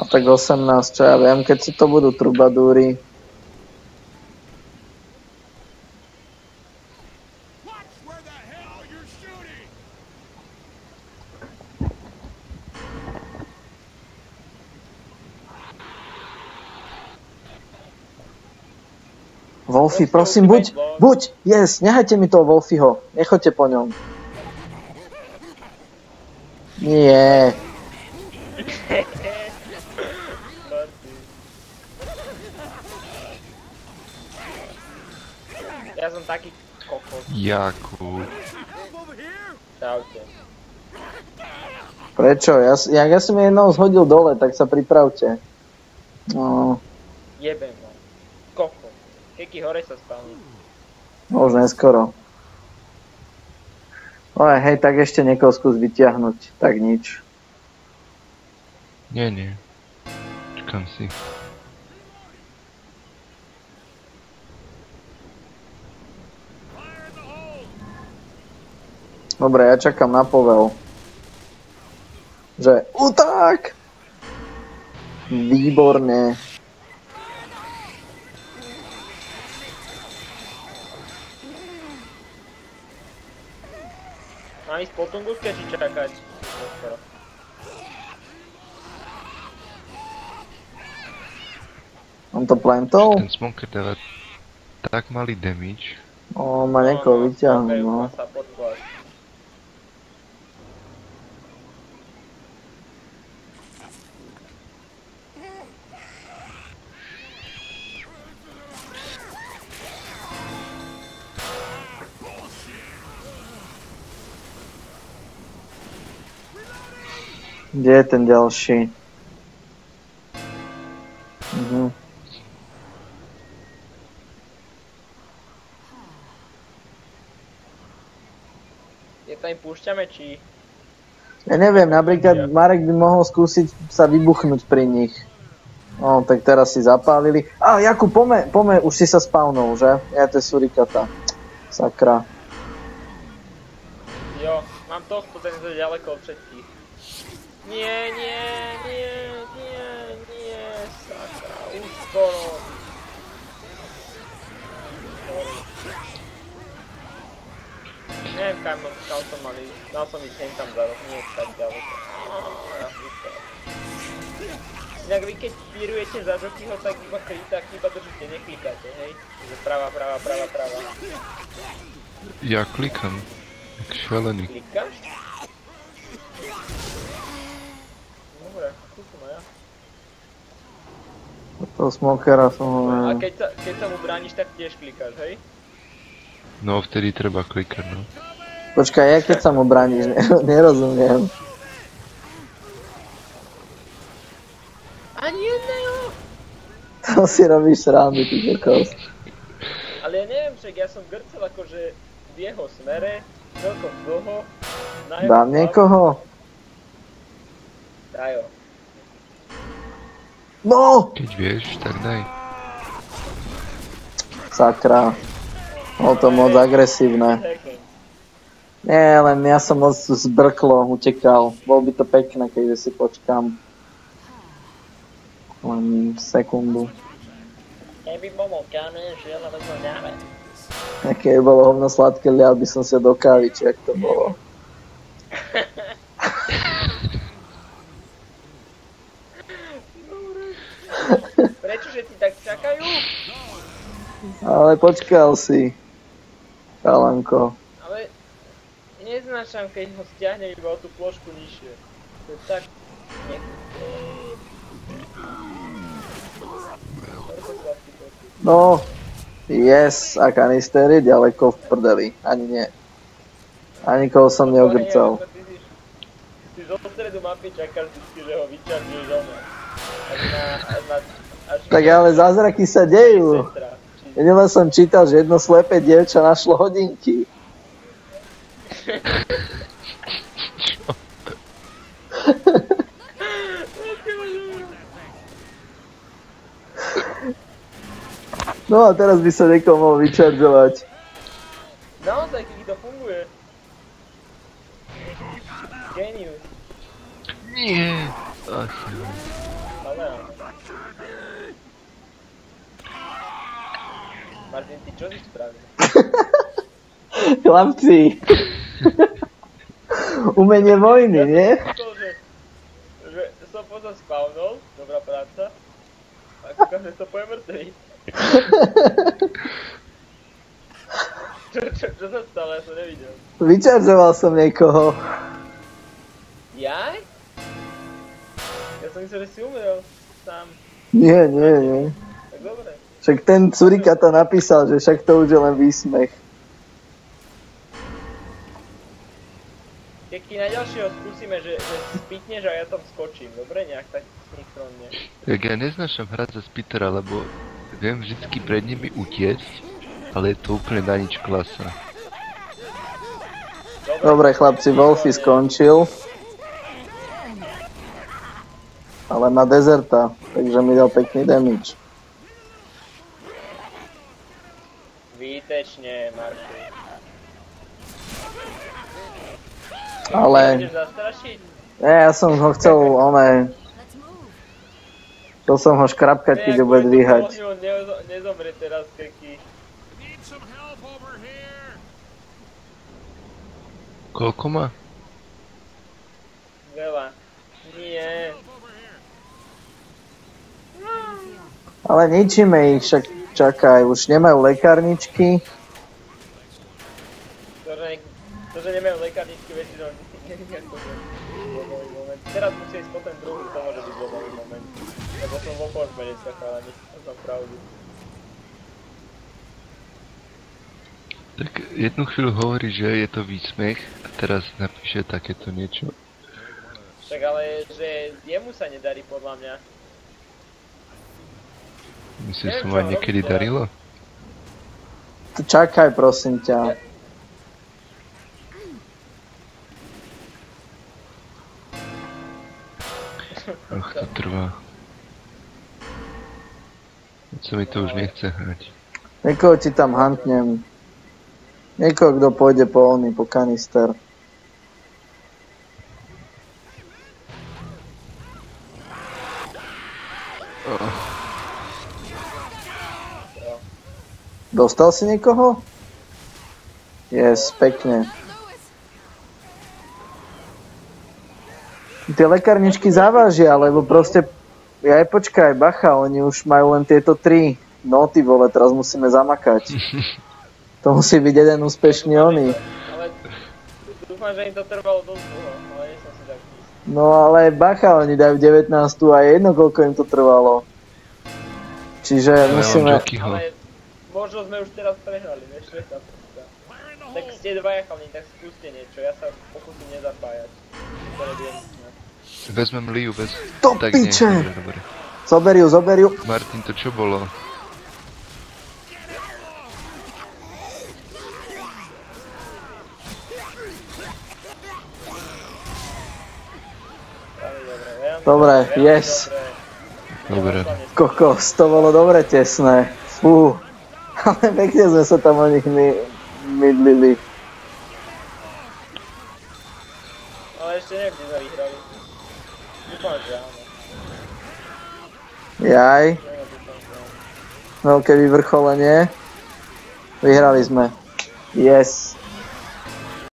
A tak 18, čo ja viem, keď si to budú trubadúri. Wolfy, prosím, buď, yes, nehajte mi toho Wolfyho, nechoďte po ňom. Nie. Ja som taký kokos. Jakub. Čaute. Prečo? Ja som jednou zhodil dole, tak sa pripravte. No. Jebem vám. Kokos. Keky hore sa spálni. No už neskoro. Ale hej, tak ešte niekoho skús vyťahnuť. Tak nič. Nie. Čakám si. Dobre, ja čakám na povel. Že uták! Výborne. Mám ísť po Tunguske, či čakať? On to plantol? Ten smoker dáva tak malý damage. O, ma niekoho vyťahnu, no. Kde je ten ďalší? Je to im púšťame, či... Ja neviem, napríklad Marek by mohol skúsiť sa vybuchnúť pri nich. No, tak teraz si zapálili. Jakub, pome, už si sa spawnul, že? Ja to je surikata. Sakra. Jo, mám to spotené ďaleko od všetkých. Nie, sakra, už skoro. Neviem, kam som mal ísť. Dal som ísť hen tam za roh, nie tak ďaleko. Inak vy keď pírujete za jockeyho, tak iba držíte, neklikáte, hej? Že prava. Ja klikam. Jak šialený. Klikáš? Dobre, skúsim aj ja. Toho smokera som ho... A keď sa mu brániš, tak tiež klikáš, hej? No, vtedy treba klikať, no. Počkaj, ja keď sa mu brániš, nerozumiem. Ani jedného! To si robíš srandu, ty kokos. Ale ja neviem, však ja som grcel akože v jeho smere, celkom dlho. Dám niekoho? Dajo. No! Keď vieš, tak daj. Sakra. Bolo to moc agresívne. Nie, len ja som moc zbrklo, utekal. Bol by to pekné, keď si počkám. Len sekundu. Keby bolo káne, žiaľ, ale to dáme. Keď bolo hovno sladké, lial by som sa do kávy, či jak to bolo. Prečože ti tak čakajú? Ale počkal si. Chalanko. Ale neznášam, keď ho stiahnem iba o tú plošku nižšie. To je tak... No, yes, a kanister je ďaleko v prdeli, ani nie. Ani koho som neogrcal. Ty zo stredu mapy čakáš vždycky, že ho vyčarňuješ ono. Tak ale zázraky sa dejú. Jedno som čítal, že jedno slepé dievča našlo hodinky. No a teraz by sa niekoho mohol vyčaržovať. Naozaj, keď to funguje. Genius. Nie. A Ale áno. Martin, ty čo si spravil? Chlapci. Umenie vojny, nie? Že som potom spawnol, dobrá práca. A kúkam, že to poje mŕtvý. Čo sa stalo? Ja som nevidel. Vyčaržoval som niekoho. Jaj? Ja som myslel, že si umrel. Sám. Nie. Tak dobre. Však ten Surikata napísal, že však to už je len výsmech. Keď na ďalšieho skúsime, že spitneš a ja tam skočím, dobre? Nejak tak synchronne. Tak ja neznášam hrať za Spitera, lebo viem vždycky pred nimi utiecť, ale je to úplne na nič klasa. Dobre chlapci, Wolfy skončil. Ale má dezerta, takže mi dal pekný damage. Výtečne, Marky. Ale... Chceš zastrašiť? Nie, ja som ho chcel, chcel som ho škrapkať, keď ho bude dvíhať. Nezomre teraz, keky. Koľko má? Veľa. Nie. Ale ničíme ich, však čakaj, už nemajú lekárničky. To, že nemajú lekárničky, väčšinou nie je blbový moment. Teraz musí ísť po ten druhý, to môže byť blbový moment. Lebo som vo forme dneska, chalani, to som pravdu. Tak jednu chvíľu hovorí, že je to výsmech a teraz napíše takéto niečo. Však ale, že jemu sa nedarí podľa mňa. Myslíš, že sa mu aj niekedy darilo? Čakaj, prosím ťa. Ach, to trvá. Teď sa mi to už nechce hrať. Niekoho ti tam hantnem. Niekoho, kto pôjde po kanister. Dostal si niekoho? Yes, pekne. Tie lekárničky zavážia, lebo proste... Aj počkaj, bacha, oni už majú len tieto 3. No ty vole, teraz musíme zamakať. To musí byť jeden úspešný oný. Ale dúfam, že im to trvalo dosť dlho, ale nie som si tak istý. No ale bacha, oni dajú 19 a jedno, koľko im to trvalo. Čiže musíme... Ale možno sme už teraz prehrali, vieš, čo je tá prvá. Tak ste dvaja chalní, tak skúste niečo, ja sa pokúsim nezapájať. To nebudem snať. Vezmem Liu, To tak nie, piče! dobre. Zober ju. Martin, to čo bolo? Dobre, yes. Dobre. Kokos, to bolo dobre tesné. Fú. Ale pekne sme sa tam o nich mydlili. Ale ešte neviem, kde sme vyhrali. Dúfam, že áno. Jaj. Veľké vyvrcholenie. Vyhrali sme. Yes.